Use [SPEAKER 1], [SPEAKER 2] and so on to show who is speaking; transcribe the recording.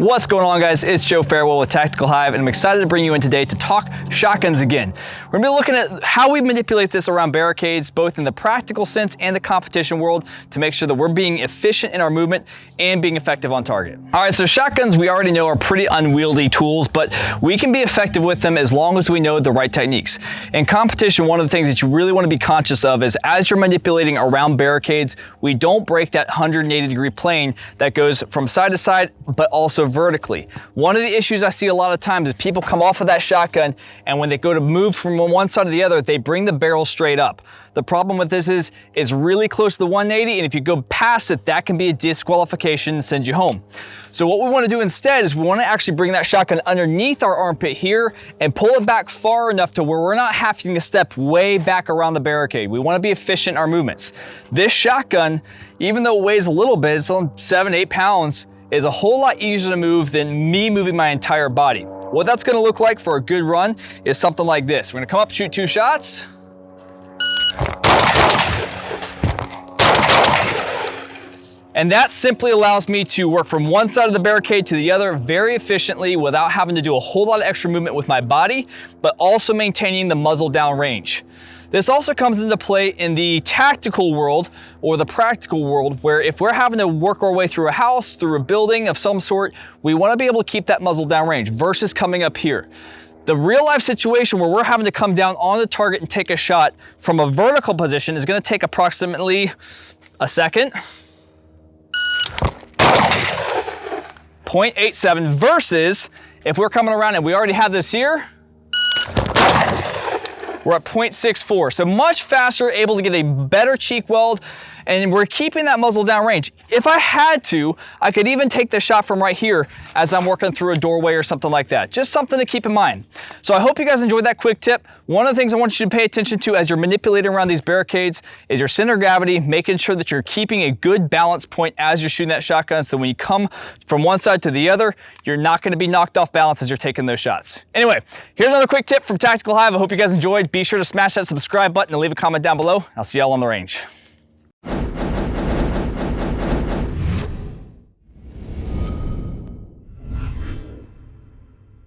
[SPEAKER 1] What's going on, guys? It's Joe Farewell with Tactical Hyve, and I'm excited to bring you in today to talk shotguns again. We're gonna be looking at how we manipulate this around barricades, both in the practical sense and the competition world, to make sure that we're being efficient in our movement and being effective on target. All right, so shotguns we already know are pretty unwieldy tools, but we can be effective with them as long as we know the right techniques. In competition, one of the things that you really want to be conscious of is as you're manipulating around barricades, we don't break that 180-degree plane that goes from side to side, but also vertically. One of the issues I see a lot of times is people come off of that shotgun, and when they go to move from one side to the other, they bring the barrel straight up. The problem with this is it's really close to the 180, and if you go past it, that can be a disqualification and send you home. So what we want to do instead is we want to actually bring that shotgun underneath our armpit here and pull it back far enough to where we're not having to step way back around the barricade. We want to be efficient in our movements. This shotgun, even though it weighs a little bit, it's on 7-8 pounds, is a whole lot easier to move than me moving my entire body. What that's going to look like for a good run is something like this. We're going to come up, shoot 2 shots. And that simply allows me to work from one side of the barricade to the other very efficiently without having to do a whole lot of extra movement with my body, but also maintaining the muzzle down range. This also comes into play in the tactical world or the practical world, where if we're having to work our way through a house, through a building of some sort, we want to be able to keep that muzzle down range versus coming up here. The real life situation where we're having to come down on the target and take a shot from a vertical position is going to take approximately a second. 0.87 versus if we're coming around and we already have this here, we're at 0.64. So much faster, able to get a better cheek weld, and we're keeping that muzzle down range. If I had to, I could even take the shot from right here as I'm working through a doorway or something like that. Just something to keep in mind. So I hope you guys enjoyed that quick tip. One of the things I want you to pay attention to as you're manipulating around these barricades is your center of gravity, making sure that you're keeping a good balance point as you're shooting that shotgun, so when you come from one side to the other, you're not going to be knocked off balance as you're taking those shots. Anyway, here's another quick tip from Tactical Hyve. I hope you guys enjoyed. Be sure to smash that subscribe button and leave a comment down below. I'll see y'all on the range.